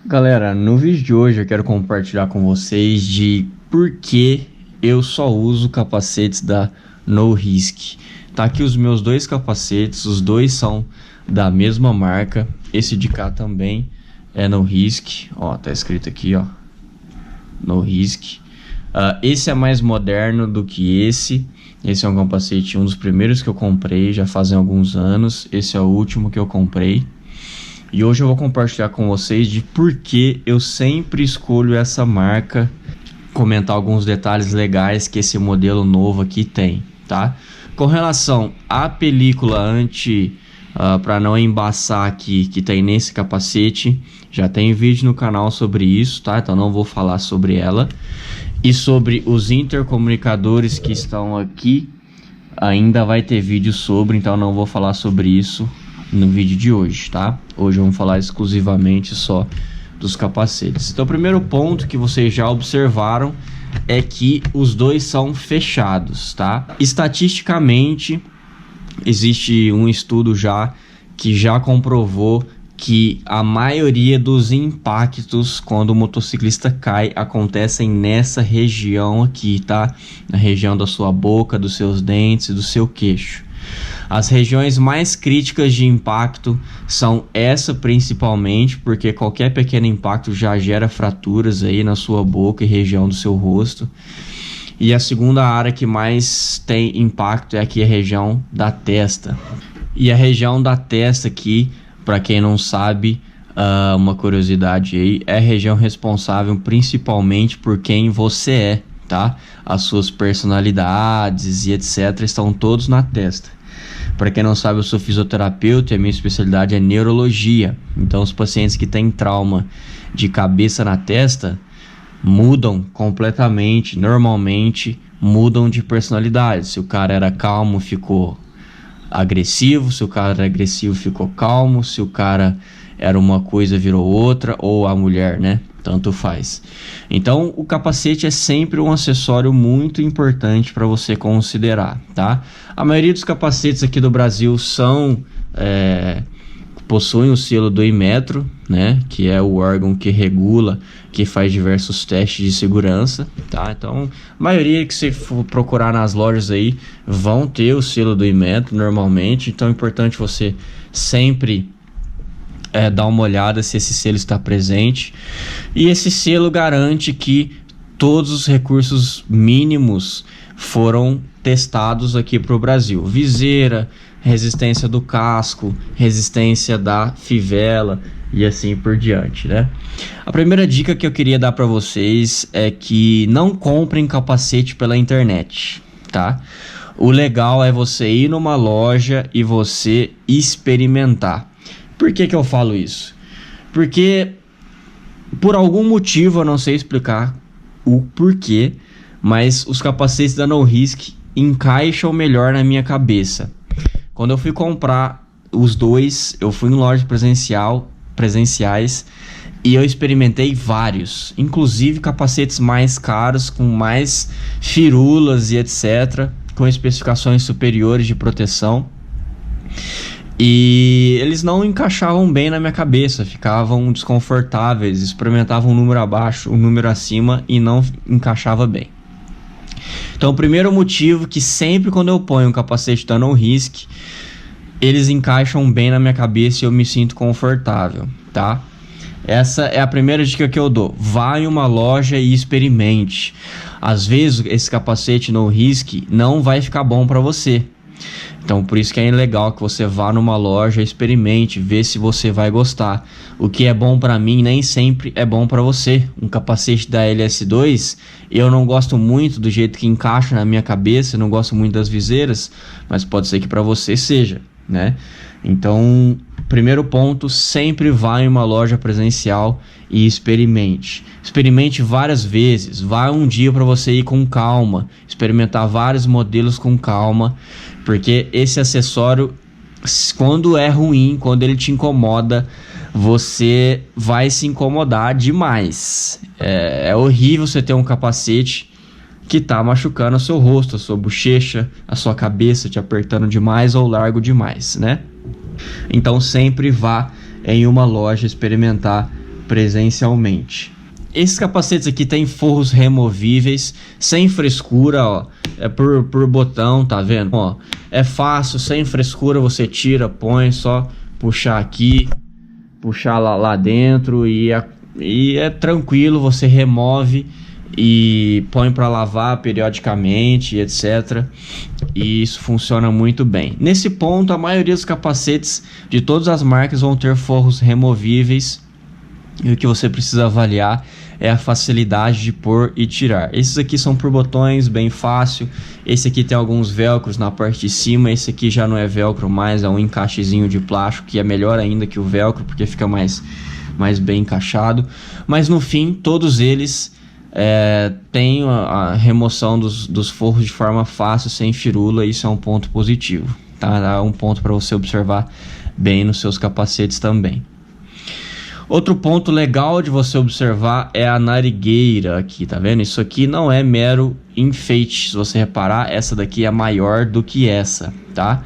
Galera, no vídeo de hoje eu quero compartilhar com vocês de por que eu só uso capacetes da No Risk. Tá aqui os meus dois capacetes, os dois são da mesma marca. Esse de cá também é No Risk, ó, tá escrito aqui, ó, No Risk. Esse é mais moderno do que esse. Esse é um capacete, um dos primeiros que eu comprei, já fazem alguns anos. Esse é o último que eu comprei. E hoje eu vou compartilhar com vocês de por que eu sempre escolho essa marca, comentar alguns detalhes legais que esse modelo novo aqui tem, tá? Com relação à película para não embaçar aqui, que tem nesse capacete, já tem vídeo no canal sobre isso, tá? Então não vou falar sobre ela. E sobre os intercomunicadores que estão aqui, ainda vai ter vídeo sobre, então não vou falar sobre isso no vídeo de hoje, tá? Hoje vamos falar exclusivamente só dos capacetes. Então o primeiro ponto que vocês já observaram é que os dois são fechados, tá? Estatisticamente existe um estudo que já comprovou que a maioria dos impactos quando o motociclista cai acontecem nessa região aqui, tá? Na região da sua boca, dos seus dentes, do seu queixo. As regiões mais críticas de impacto são essa principalmente, porque qualquer pequeno impacto já gera fraturas aí na sua boca e região do seu rosto. E a segunda área que mais tem impacto é aqui a região da testa. E a região da testa aqui, para quem não sabe, uma curiosidade aí, é a região responsável principalmente por quem você é, tá? As suas personalidades e etc. estão todos na testa. Para quem não sabe, eu sou fisioterapeuta e a minha especialidade é neurologia. Então os pacientes que têm trauma de cabeça na testa mudam completamente, normalmente mudam de personalidade. Se o cara era calmo, ficou agressivo. Se o cara era agressivo, ficou calmo. Se o cara era uma coisa, virou outra. Ou a mulher, né? Tanto faz. Então o capacete é sempre um acessório muito importante para você considerar, tá? A maioria dos capacetes aqui do Brasil possuem o selo do Inmetro, né? Que é o órgão que regula, que faz diversos testes de segurança, tá? Então a maioria que você for procurar nas lojas aí vão ter o selo do Inmetro normalmente. Então é importante você sempre dar uma olhada se esse selo está presente. E esse selo garante que todos os recursos mínimos foram testados aqui para o Brasil. Viseira, resistência do casco, resistência da fivela e assim por diante, né? A primeira dica que eu queria dar para vocês é que não comprem capacete pela internet, tá? O legal é você ir numa loja e você experimentar. Por que eu falo isso? Porque por algum motivo, eu não sei explicar o porquê, mas os capacetes da No Risk encaixam melhor na minha cabeça. Quando eu fui comprar os dois, eu fui em lojas presenciais e eu experimentei vários, inclusive capacetes mais caros, com mais firulas e etc., com especificações superiores de proteção. E eles não encaixavam bem na minha cabeça, ficavam desconfortáveis, experimentavam um número abaixo, um número acima e não encaixava bem. Então o primeiro motivo que sempre quando eu ponho um capacete da No Risk, eles encaixam bem na minha cabeça e eu me sinto confortável, tá? Essa é a primeira dica que eu dou. Vá em uma loja e experimente. Às vezes esse capacete No Risk não vai ficar bom para você. Então por isso que é legal que você vá numa loja, experimente, vê se você vai gostar. O que é bom para mim nem sempre é bom para você. Um capacete da LS2, eu não gosto muito do jeito que encaixa na minha cabeça, não gosto muito das viseiras, mas pode ser que para você seja, né? Então, primeiro ponto, sempre vá em uma loja presencial e experimente. Experimente várias vezes, vá um dia para você ir com calma, experimentar vários modelos com calma, porque esse acessório, quando é ruim, quando ele te incomoda, você vai se incomodar demais. É horrível você ter um capacete que tá machucando o seu rosto, a sua bochecha, a sua cabeça te apertando demais ou largo demais, né? Então sempre vá em uma loja experimentar presencialmente. Esses capacetes aqui tem forros removíveis, sem frescura, ó. É por botão, tá vendo? Ó, é fácil, sem frescura, você tira, põe, só puxar aqui, puxar lá dentro e é tranquilo, você remove e põe para lavar periodicamente, etc. E isso funciona muito bem. Nesse ponto, a maioria dos capacetes de todas as marcas vão ter forros removíveis. E o que você precisa avaliar é a facilidade de pôr e tirar. Esses aqui são por botões, bem fácil. Esse aqui tem alguns velcros na parte de cima. Esse aqui já não é velcro mais, é um encaixezinho de plástico, que é melhor ainda que o velcro, porque fica mais bem encaixado. Mas no fim, todos eles têm a remoção dos forros de forma fácil, sem firula. Isso é um ponto positivo, tá? É um ponto para você observar bem nos seus capacetes também. Outro ponto legal de você observar é a narigueira aqui, tá vendo? Isso aqui não é mero enfeite. Se você reparar, essa daqui é maior do que essa, tá?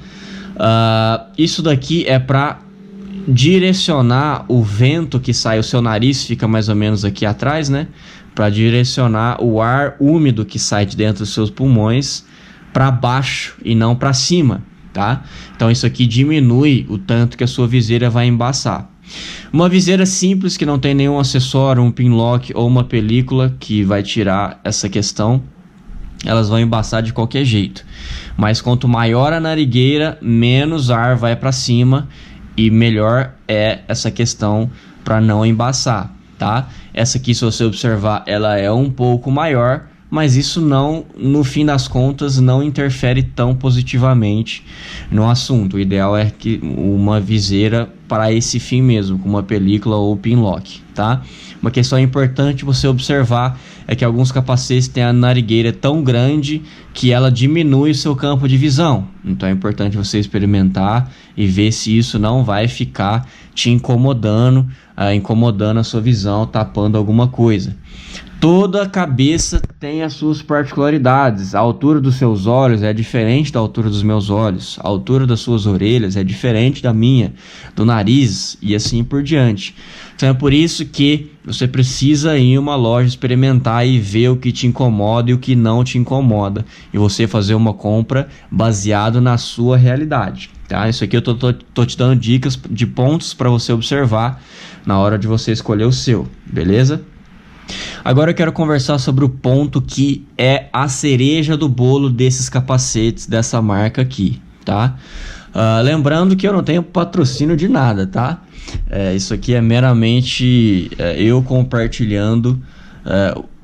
Isso daqui é para direcionar o vento que sai. O seu nariz fica mais ou menos aqui atrás, né? Para direcionar o ar úmido que sai de dentro dos seus pulmões para baixo e não para cima, tá? Então isso aqui diminui o tanto que a sua viseira vai embaçar. Uma viseira simples que não tem nenhum acessório, um pinlock ou uma película que vai tirar essa questão, elas vão embaçar de qualquer jeito. Mas quanto maior a narigueira, menos ar vai para cima e melhor é essa questão para não embaçar, tá? Essa aqui, se você observar, ela é um pouco maior, mas isso não, no fim das contas, não interfere tão positivamente no assunto. O ideal é que uma viseira para esse fim mesmo, com uma película ou pinlock, tá? Uma questão importante você observar é que alguns capacetes têm a narigueira tão grande que ela diminui o seu campo de visão. Então é importante você experimentar e ver se isso não vai ficar te incomodando a sua visão, tapando alguma coisa. Toda cabeça tem as suas particularidades. A altura dos seus olhos é diferente da altura dos meus olhos. A altura das suas orelhas é diferente da minha, do nariz e assim por diante. Então é por isso que você precisa ir em uma loja experimentar e ver o que te incomoda e o que não te incomoda. E você fazer uma compra baseado na sua realidade. Tá? Isso aqui eu tô te dando dicas de pontos para você observar na hora de você escolher o seu, beleza? Agora eu quero conversar sobre o ponto que é a cereja do bolo desses capacetes dessa marca aqui, tá? Lembrando que eu não tenho patrocínio de nada, tá? Isso aqui é meramente eu compartilhando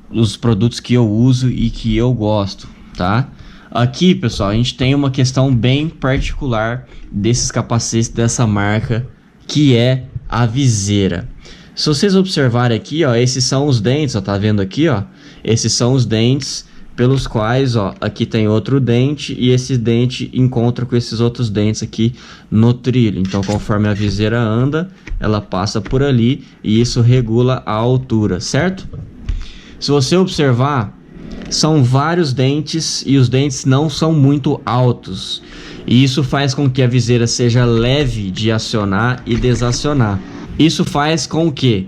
os produtos que eu uso e que eu gosto, tá? Aqui, pessoal, a gente tem uma questão bem particular desses capacetes dessa marca, que é a viseira. Se vocês observarem aqui, ó, esses são os dentes, ó, tá vendo aqui, ó? Esses são os dentes pelos quais, ó, aqui tem outro dente e esse dente encontra com esses outros dentes aqui no trilho. Então, conforme a viseira anda, ela passa por ali e isso regula a altura, certo? Se você observar, são vários dentes e os dentes não são muito altos. E isso faz com que a viseira seja leve de acionar e desacionar. Isso faz com que,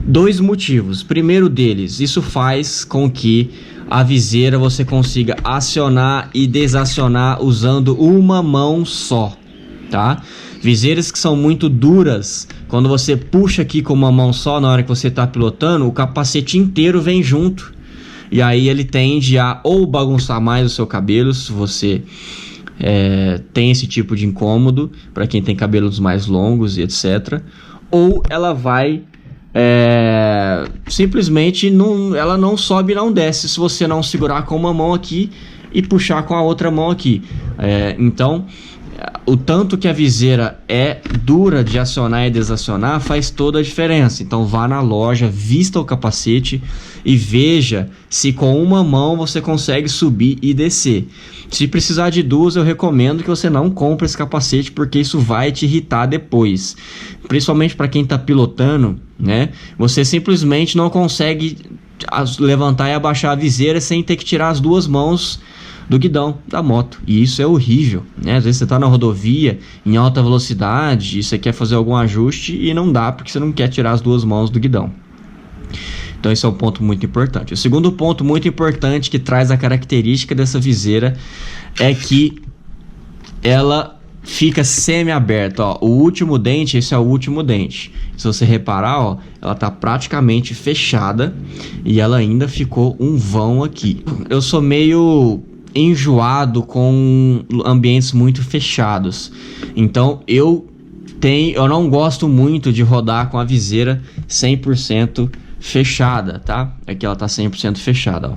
dois motivos. Primeiro deles, isso faz com que a viseira você consiga acionar e desacionar usando uma mão só, tá? Viseiras que são muito duras, quando você puxa aqui com uma mão só na hora que você está pilotando, o capacete inteiro vem junto. E aí ele tende a ou bagunçar mais o seu cabelo, se você tem esse tipo de incômodo, para quem tem cabelos mais longos e etc. Ou ela vai simplesmente ela não sobe e não desce se você não segurar com uma mão aqui e puxar com a outra mão aqui. Então, o tanto que a viseira é dura de acionar e desacionar faz toda a diferença. Então vá na loja, vista o capacete e veja se com uma mão você consegue subir e descer. Se precisar de duas, eu recomendo que você não compre esse capacete, porque isso vai te irritar depois. Principalmente para quem está pilotando, né? Você simplesmente não consegue levantar e abaixar a viseira sem ter que tirar as duas mãos do guidão da moto. E isso é horrível, né? Às vezes você está na rodovia em alta velocidade e você quer fazer algum ajuste e não dá porque você não quer tirar as duas mãos do guidão. Então esse é um ponto muito importante. O segundo ponto muito importante que traz a característica dessa viseira é que ela fica semi-aberta, ó. O último dente, esse é o último dente. Se você reparar, ó, ela tá praticamente fechada e ela ainda ficou um vão aqui. Eu sou meio enjoado com ambientes muito fechados. Então eu não gosto muito de rodar com a viseira 100% fechada, tá? Aqui ela tá 100% fechada, ó.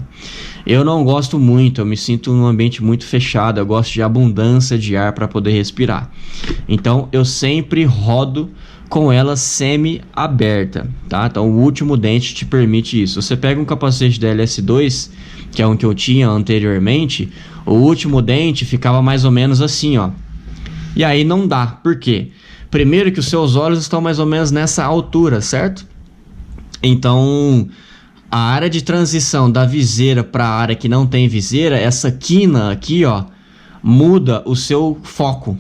Eu não gosto muito, eu me sinto num ambiente muito fechado, eu gosto de abundância de ar para poder respirar. Então eu sempre rodo com ela semi-aberta, tá? Então o último dente te permite isso. Você pega um capacete da LS2, que é um que eu tinha anteriormente, o último dente ficava mais ou menos assim, ó. E aí não dá, por quê? Primeiro que os seus olhos estão mais ou menos nessa altura, certo? Então a área de transição da viseira para a área que não tem viseira, essa quina aqui, ó, muda o seu foco.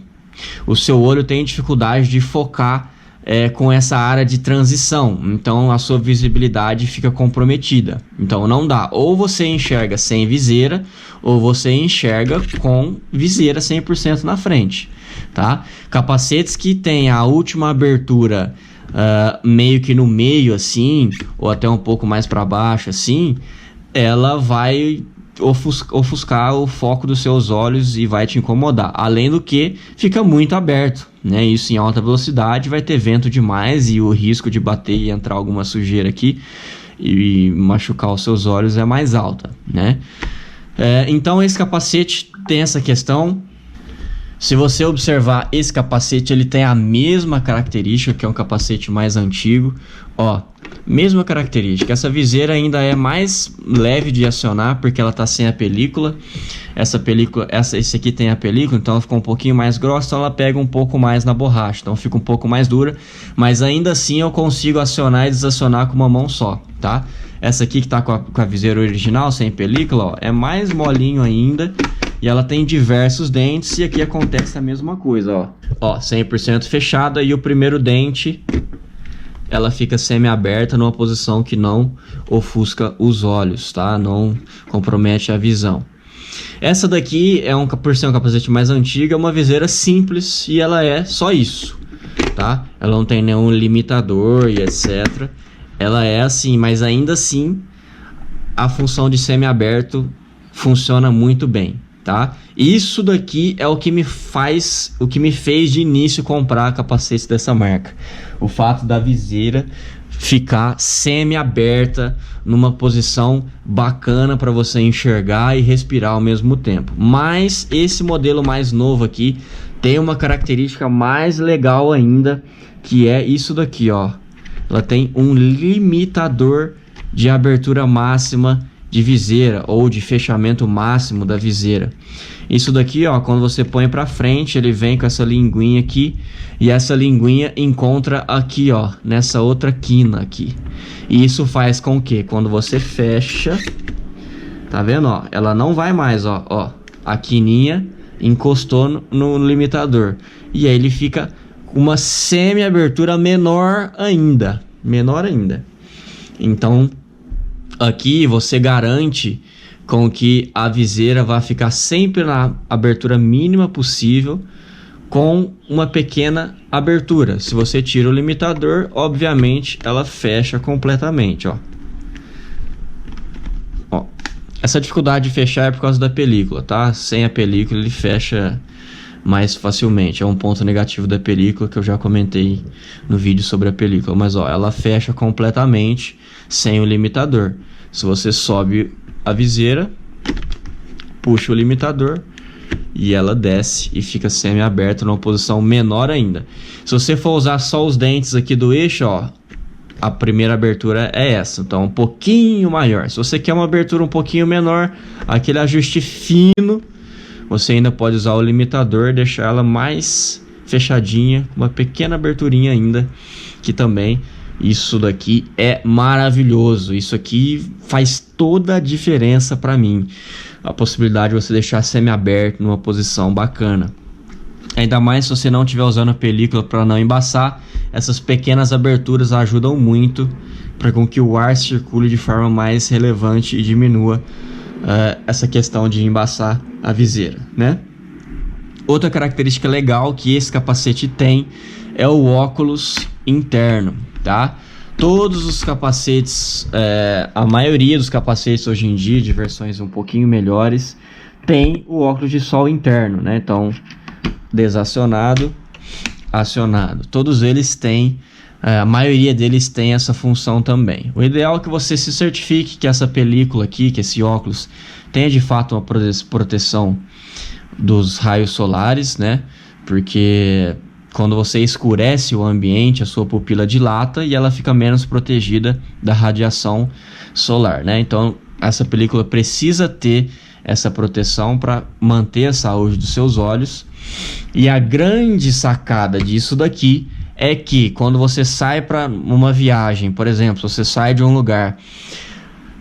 O seu olho tem dificuldade de focar com essa área de transição. Então a sua visibilidade fica comprometida. Então não dá. Ou você enxerga sem viseira, ou você enxerga com viseira 100% na frente, tá? Capacetes que tem a última abertura meio que no meio assim, ou até um pouco mais para baixo assim, ela vai ofuscar o foco dos seus olhos e vai te incomodar. Além do que fica muito aberto, né? Isso em alta velocidade vai ter vento demais e o risco de bater e entrar alguma sujeira aqui e machucar os seus olhos é mais alta, né? Então esse capacete tem essa questão. Se você observar, esse capacete ele tem a mesma característica, que é um capacete mais antigo, ó, mesma característica. Essa viseira ainda é mais leve de acionar porque ela tá sem a película. Esse aqui tem a película, então ela ficou um pouquinho mais grossa, então ela pega um pouco mais na borracha, então fica um pouco mais dura, mas ainda assim eu consigo acionar e desacionar com uma mão só, tá? Essa aqui que tá com a viseira original, sem película, ó, é mais molinho ainda. E ela tem diversos dentes e aqui acontece a mesma coisa, ó, 100% fechada e o primeiro dente ela fica semi-aberta numa posição que não ofusca os olhos, tá? Não compromete a visão. Essa daqui por ser um capacete mais antigo, é uma viseira simples e ela é só isso, tá? Ela não tem nenhum limitador e etc. Ela é assim, mas ainda assim a função de semi-aberto funciona muito bem. Tá? Isso daqui é o que me fez de início comprar capacetes dessa marca. O fato da viseira ficar semi-aberta numa posição bacana para você enxergar e respirar ao mesmo tempo. Mas esse modelo mais novo aqui tem uma característica mais legal ainda, que é isso daqui, ó. Ela tem um limitador de abertura máxima de viseira ou de fechamento máximo da viseira. Isso daqui, ó, quando você põe para frente, ele vem com essa linguinha aqui e essa linguinha encontra aqui, ó, nessa outra quina aqui. E isso faz com que quando você fecha, tá vendo, ó, ela não vai mais, ó, a quininha encostou no limitador e aí ele fica com uma semi-abertura menor ainda. Então aqui você garante com que a viseira vai ficar sempre na abertura mínima possível, com uma pequena abertura. Se você tira o limitador, obviamente ela fecha completamente, ó. Essa dificuldade de fechar é por causa da película, tá? Sem a película ele fecha mais facilmente. É um ponto negativo da película que eu já comentei no vídeo sobre a película. Mas ó, ela fecha completamente sem o limitador. Se você sobe a viseira, puxa o limitador e ela desce e fica semi-aberta numa posição menor ainda. Se você for usar só os dentes aqui do eixo, ó, a primeira abertura é essa, então um pouquinho maior. Se você quer uma abertura um pouquinho menor, aquele ajuste fino, você ainda pode usar o limitador, deixar ela mais fechadinha, uma pequena aberturinha ainda, que também isso daqui é maravilhoso. Isso aqui faz toda a diferença para mim. a possibilidade de você deixar semi-aberto numa posição bacana. Ainda mais se você não estiver usando a película para não embaçar, essas pequenas aberturas ajudam muito para com que o ar circule de forma mais relevante e diminua essa questão de embaçar a viseira, né? Outra característica legal que esse capacete tem é o óculos interno, tá? Todos os capacetes, a maioria dos capacetes hoje em dia, de versões um pouquinho melhores, tem o óculos de sol interno, né? Então, desacionado, acionado. Todos eles têm, a maioria deles tem essa função também. O ideal é que você se certifique que essa película aqui, que esse óculos, tenha de fato uma proteção dos raios solares, né? Porque quando você escurece o ambiente, a sua pupila dilata e ela fica menos protegida da radiação solar, né? Então, essa película precisa ter essa proteção para manter a saúde dos seus olhos. E a grande sacada disso daqui é que quando você sai para uma viagem, por exemplo, você sai de um lugar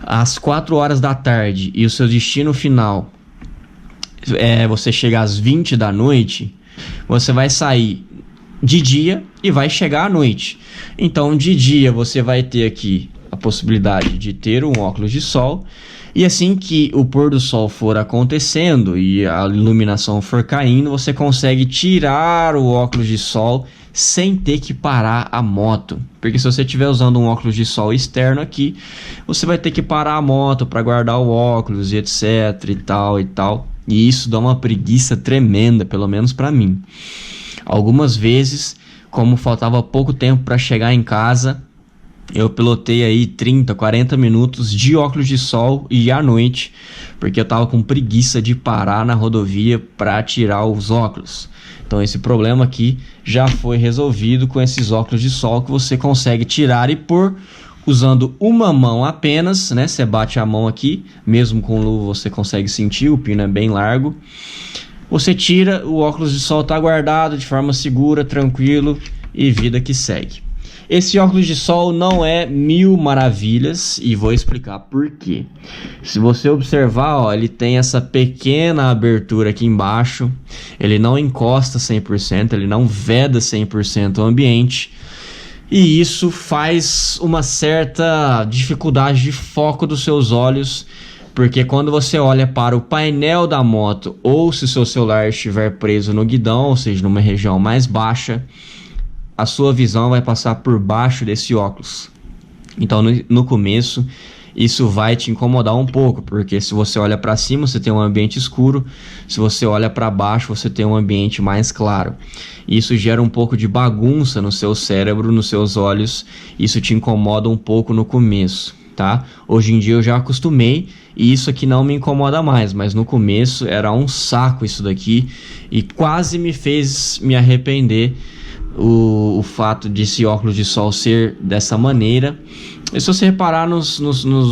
às 4 horas da tarde e o seu destino final você chega às 20 da noite, você vai sair de dia e vai chegar à noite. Então, de dia você vai ter aqui a possibilidade de ter um óculos de sol, e assim que o pôr do sol for acontecendo e a iluminação for caindo, você consegue tirar o óculos de sol sem ter que parar a moto. Porque se você estiver usando um óculos de sol externo aqui, você vai ter que parar a moto para guardar o óculos e etc e tal e tal. E isso dá uma preguiça tremenda, pelo menos para mim. Algumas vezes, como faltava pouco tempo para chegar em casa, eu pilotei aí 30, 40 minutos de óculos de sol e à noite, porque eu tava com preguiça de parar na rodovia para tirar os óculos. Então esse problema aqui já foi resolvido com esses óculos de sol que você consegue tirar e pôr usando uma mão apenas, né? Você bate a mão aqui, mesmo com luva você consegue sentir, o pino é bem largo. Você tira, o óculos de sol está guardado de forma segura, tranquilo e vida que segue. Esse óculos de sol não é mil maravilhas e vou explicar por quê. Se você observar, ó, ele tem essa pequena abertura aqui embaixo, ele não encosta 100%, ele não veda 100% o ambiente. E isso faz uma certa dificuldade de foco dos seus olhos, porque quando você olha para o painel da moto ou se o seu celular estiver preso no guidão, ou seja, numa região mais baixa, a sua visão vai passar por baixo desse óculos. Então no começo isso vai te incomodar um pouco, porque se você olha para cima você tem um ambiente escuro, se você olha para baixo você tem um ambiente mais claro. Isso gera um pouco de bagunça no seu cérebro, nos seus olhos, isso te incomoda um pouco no começo, tá? Hoje em dia eu já acostumei e isso aqui não me incomoda mais, mas no começo era um saco isso daqui e quase me fez me arrepender o fato de esse óculos de sol ser dessa maneira. E se você reparar nos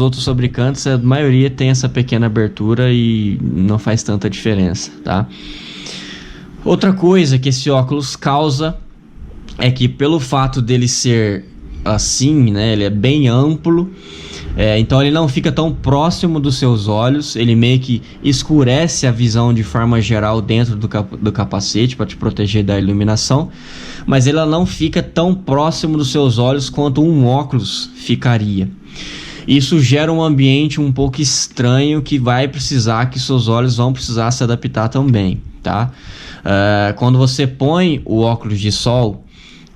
outros fabricantes, a maioria tem essa pequena abertura e não faz tanta diferença, tá? Outra coisa que esse óculos causa é que pelo fato dele ser assim, né, ele é bem amplo, então ele não fica tão próximo dos seus olhos, ele meio que escurece a visão de forma geral dentro do capacete para te proteger da iluminação, mas ele não fica tão próximo dos seus olhos quanto um óculos ficaria. Isso gera um ambiente um pouco estranho que seus olhos vão precisar se adaptar também, tá? Quando você põe o óculos de sol,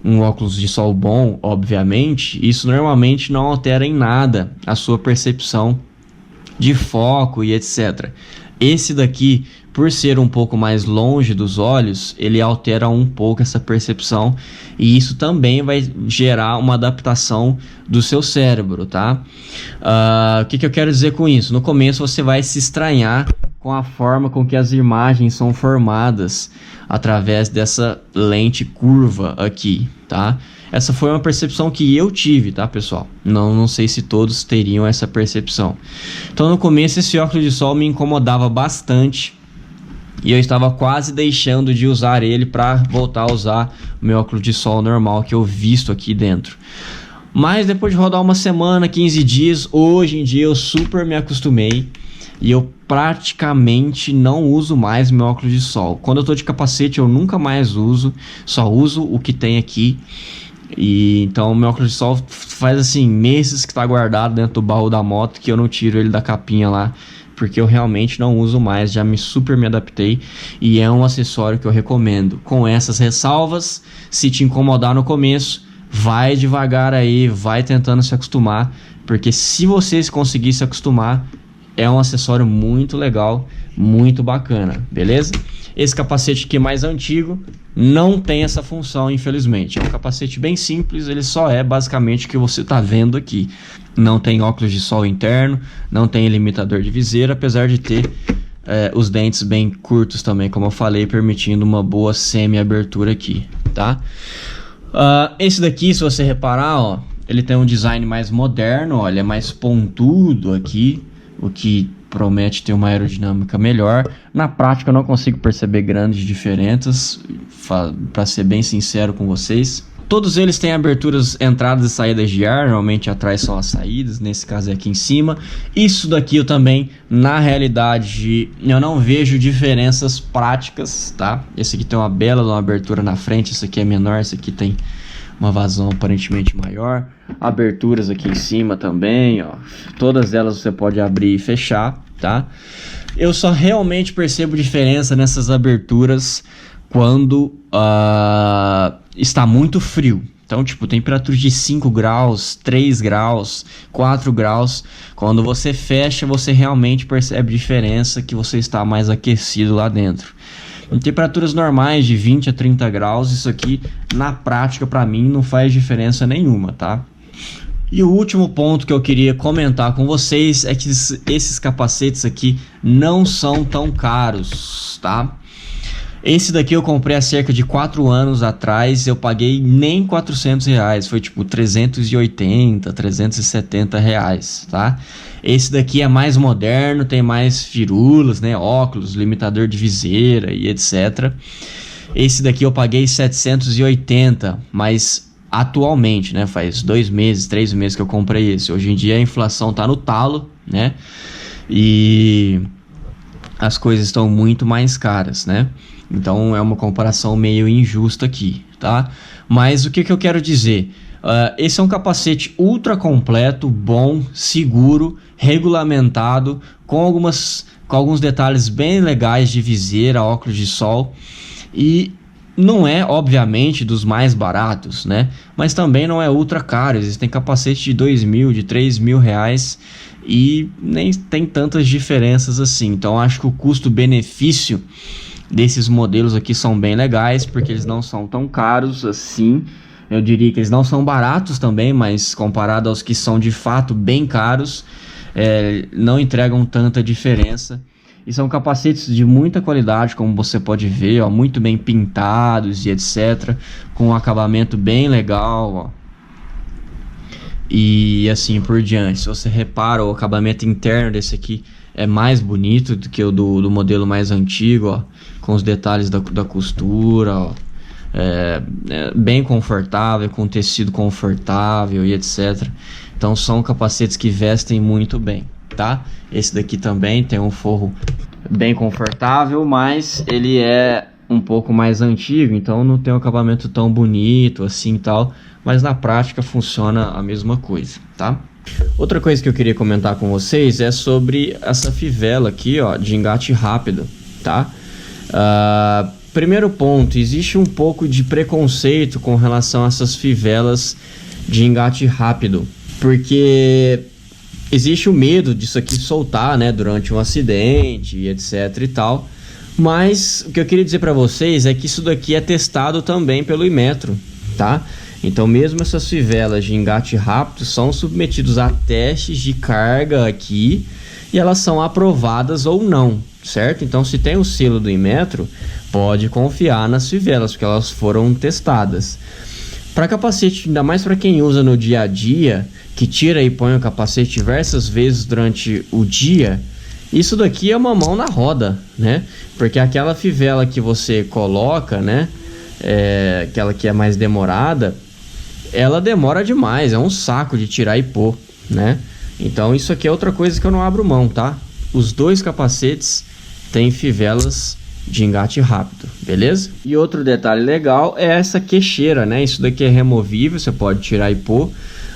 um óculos de sol bom, obviamente, isso normalmente não altera em nada a sua percepção de foco e etc. Esse daqui, por ser um pouco mais longe dos olhos, ele altera um pouco essa percepção e isso também vai gerar uma adaptação do seu cérebro, tá? O que eu quero dizer com isso? No começo você vai se estranhar com a forma com que as imagens são formadas através dessa lente curva aqui, tá? Essa foi uma percepção que eu tive, tá, pessoal? Não sei se todos teriam essa percepção. Então, no começo, esse óculos de sol me incomodava bastante e eu estava quase deixando de usar ele para voltar a usar o meu óculos de sol normal que eu visto aqui dentro. Mas depois de rodar uma semana, 15 dias, hoje em dia eu super me acostumei. e eu praticamente não uso mais meu óculos de sol. Quando eu tô de capacete eu nunca mais uso, só uso o que tem aqui. E então meu óculos de sol faz assim meses que tá guardado dentro do baú da moto, que eu não tiro ele da capinha lá, porque eu realmente não uso mais, já super me adaptei e é um acessório que eu recomendo. Com essas ressalvas, se te incomodar no começo, vai devagar aí, vai tentando se acostumar, porque se você conseguir se acostumar, é um acessório muito legal, muito bacana, beleza? Esse capacete aqui mais antigo não tem essa função, infelizmente. É um capacete bem simples, ele só é basicamente o que você está vendo aqui. Não tem óculos de sol interno, não tem limitador de viseira, apesar de ter os dentes bem curtos também, como eu falei, permitindo uma boa semi-abertura aqui, tá? Esse daqui, se você reparar, ó, ele tem um design mais moderno, ó, ele é mais pontudo aqui, o que promete ter uma aerodinâmica melhor. Na prática eu não consigo perceber grandes diferenças, para ser bem sincero com vocês. Todos eles têm aberturas, entradas e saídas de ar, normalmente atrás são as saídas, nesse caso é aqui em cima. Isso daqui eu também, na realidade, eu não vejo diferenças práticas, tá? Esse aqui tem uma bela abertura na frente, esse aqui é menor, esse aqui tem uma vazão aparentemente maior. Aberturas aqui em cima também, ó. Todas elas você pode abrir e fechar, tá? Eu só realmente percebo diferença nessas aberturas quando está muito frio. Então, tipo, temperaturas de 5 graus, 3 graus, 4 graus. Quando você fecha, você realmente percebe diferença, que você está mais aquecido lá dentro. Em temperaturas normais de 20 a 30 graus, isso aqui, na prática, para mim, não faz diferença nenhuma, tá? E o último ponto que eu queria comentar com vocês é que esses capacetes aqui não são tão caros, tá? Esse daqui eu comprei há cerca de 4 anos atrás, eu paguei nem R$400, foi tipo 380, 370 reais, tá? Esse daqui é mais moderno, tem mais firulas, né? Óculos, limitador de viseira e etc. Esse daqui eu paguei 780, mas atualmente, né? Faz 2 meses, 3 meses que eu comprei esse. Hoje em dia a inflação tá no talo, né? E as coisas estão muito mais caras, né? Então é uma comparação meio injusta aqui, tá? Mas o que eu quero dizer? Esse é um capacete ultra completo, bom, seguro, regulamentado, com alguns detalhes bem legais de viseira, óculos de sol. E não é, obviamente, dos mais baratos, né? Mas também não é ultra caro. Existem capacetes de 2.000, de 3.000 reais e nem tem tantas diferenças assim. Então acho que o custo-benefício desses modelos aqui são bem legais, porque eles não são tão caros assim. Eu diria que eles não são baratos também, mas comparado aos que são de fato bem caros, não entregam tanta diferença. E são capacetes de muita qualidade, como você pode ver, ó, muito bem pintados e etc. Com um acabamento bem legal, ó. E assim por diante. Se você repara, o acabamento interno desse aqui é mais bonito do que o do modelo mais antigo, ó, com os detalhes da costura, ó. Bem confortável, com tecido confortável e etc. Então são capacetes que vestem muito bem, tá? Esse daqui também tem um forro bem confortável, mas ele é um pouco mais antigo, então não tem um acabamento tão bonito assim e tal, mas na prática funciona a mesma coisa, tá? Outra coisa que eu queria comentar com vocês é sobre essa fivela aqui, ó, de engate rápido, tá? Primeiro ponto, existe um pouco de preconceito com relação a essas fivelas de engate rápido, porque existe o medo disso aqui soltar, né, durante um acidente e etc e tal. Mas o que eu queria dizer para vocês é que isso daqui é testado também pelo Inmetro, tá? Então mesmo essas fivelas de engate rápido são submetidos a testes de carga aqui e elas são aprovadas ou não, certo? Então se tem o selo do Inmetro, pode confiar nas fivelas, porque elas foram testadas. Para capacete, ainda mais para quem usa no dia a dia, que tira e põe o capacete diversas vezes durante o dia, isso daqui é uma mão na roda, né? Porque aquela fivela que você coloca, né? Aquela que é mais demorada, ela demora demais, é um saco de tirar e pôr, né? Então isso aqui é outra coisa que eu não abro mão, tá? os dois capacetes têm fivelas de engate rápido, beleza? E outro detalhe legal é essa queixeira, né? Isso daqui é removível, você pode tirar e pôr,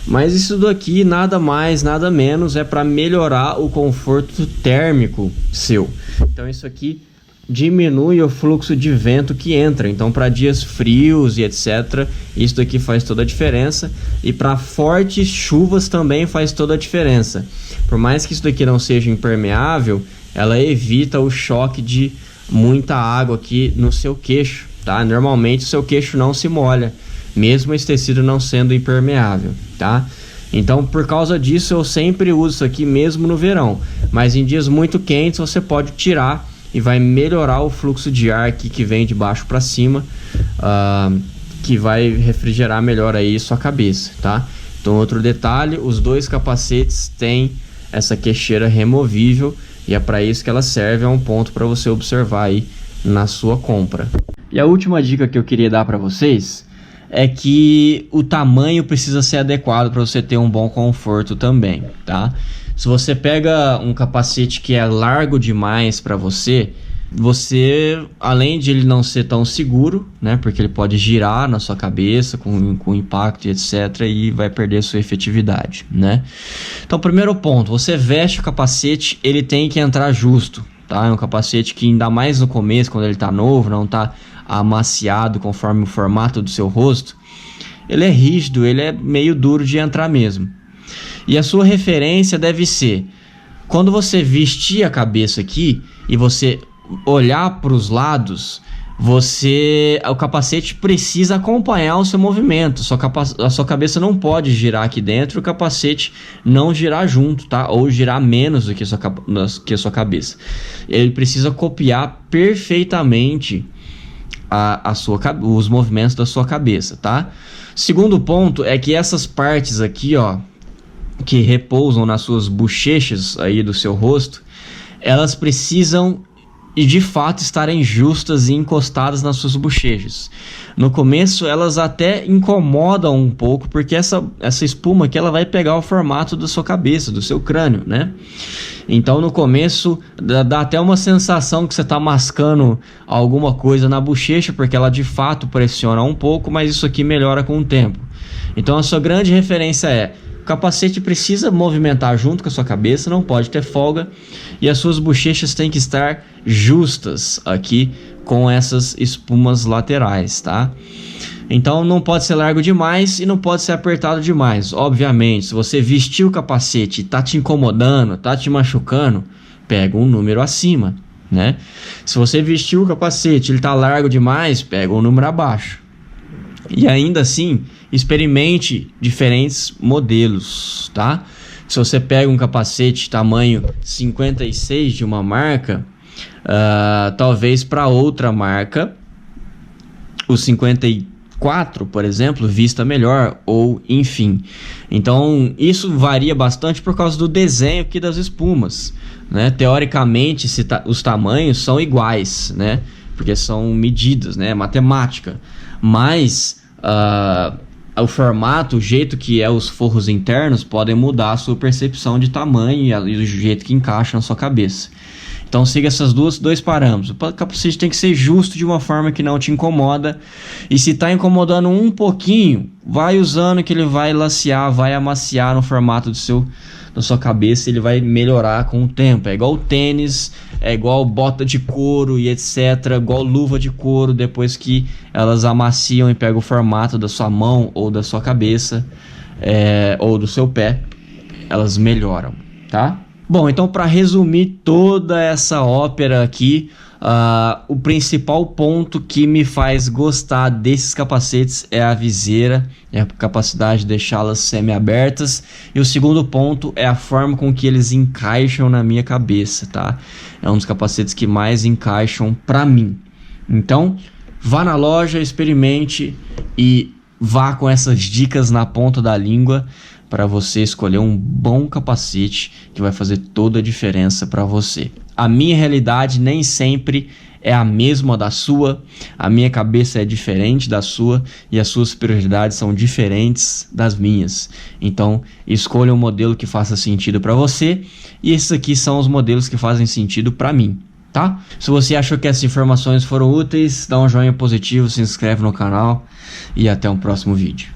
mas isso daqui nada mais, nada menos é para melhorar o conforto térmico seu. Então isso aqui diminui o fluxo de vento que entra, então para dias frios e etc, isso daqui faz toda a diferença, e para fortes chuvas também faz toda a diferença. Por mais que isso daqui não seja impermeável, ela evita o choque de muita água aqui no seu queixo, tá? Normalmente o seu queixo não se molha, mesmo esse tecido não sendo impermeável, tá? Então, por causa disso, eu sempre uso isso aqui mesmo no verão, mas em dias muito quentes você pode tirar e vai melhorar o fluxo de ar aqui que vem de baixo para cima, que vai refrigerar melhor aí sua cabeça, tá? Então, outro detalhe, os dois capacetes têm essa queixeira removível, e é para isso que ela serve, é um ponto para você observar aí na sua compra. E a última dica que eu queria dar para vocês é que o tamanho precisa ser adequado para você ter um bom conforto também, tá? Se você pega um capacete que é largo demais para você, além de ele não ser tão seguro, né, porque ele pode girar na sua cabeça com impacto e etc, e vai perder sua efetividade, né? Então, primeiro ponto, você veste o capacete, ele tem que entrar justo, tá? É um capacete que ainda mais no começo, quando ele tá novo, não tá amaciado conforme o formato do seu rosto, ele é rígido, ele é meio duro de entrar mesmo. E a sua referência deve ser, quando você vestir a cabeça aqui e você olhar para os lados, o capacete precisa acompanhar o seu movimento. A sua cabeça não pode girar aqui dentro, o capacete não girar junto, tá? Ou girar menos do que a sua cabeça. Ele precisa copiar perfeitamente os movimentos da sua cabeça, tá? Segundo ponto é que essas partes aqui, ó, que repousam nas suas bochechas aí do seu rosto, elas precisam e de fato estarem justas e encostadas nas suas bochechas. No começo elas até incomodam um pouco, porque essa espuma aqui ela vai pegar o formato da sua cabeça, do seu crânio, né? Então no começo dá até uma sensação que você está mascando alguma coisa na bochecha, porque ela de fato pressiona um pouco, mas isso aqui melhora com o tempo. Então a sua grande referência é: o capacete precisa movimentar junto com a sua cabeça, não pode ter folga, e as suas bochechas têm que estar justas aqui com essas espumas laterais, tá? Então não pode ser largo demais e não pode ser apertado demais. Obviamente, se você vestir o capacete e tá te incomodando, tá te machucando, pega um número acima, né? Se você vestir o capacete e ele tá largo demais, pega um número abaixo. E ainda assim, experimente diferentes modelos, tá? Se você pega um capacete tamanho 56 de uma marca, talvez para outra marca o 54, por exemplo, vista melhor, ou enfim. Então isso varia bastante por causa do desenho aqui das espumas, né? Teoricamente os tamanhos são iguais, né? Porque são medidas, né? Matemática. Mas o formato, o jeito que os forros internos podem mudar a sua percepção de tamanho e o jeito que encaixa na sua cabeça. Então siga esses dois parâmetros. O capacete tem que ser justo de uma forma que não te incomoda. E se está incomodando um pouquinho, vai usando que ele vai lacear, vai amaciar no formato da sua cabeça. Ele vai melhorar com o tempo. É igual tênis, é igual bota de couro e etc. Igual luva de couro. Depois que elas amaciam e pegam o formato da sua mão ou da sua cabeça ou do seu pé, elas melhoram, tá? Bom, então para resumir toda essa ópera aqui, o principal ponto que me faz gostar desses capacetes é a viseira, é a capacidade de deixá-las semi-abertas, e o segundo ponto é a forma com que eles encaixam na minha cabeça, tá? É um dos capacetes que mais encaixam para mim. Então, vá na loja, experimente e vá com essas dicas na ponta da língua, para você escolher um bom capacete que vai fazer toda a diferença para você. A minha realidade nem sempre é a mesma da sua, a minha cabeça é diferente da sua e as suas prioridades são diferentes das minhas. Então, escolha um modelo que faça sentido para você e esses aqui são os modelos que fazem sentido para mim, tá? Se você achou que essas informações foram úteis, dá um joinha positivo, se inscreve no canal e até um próximo vídeo.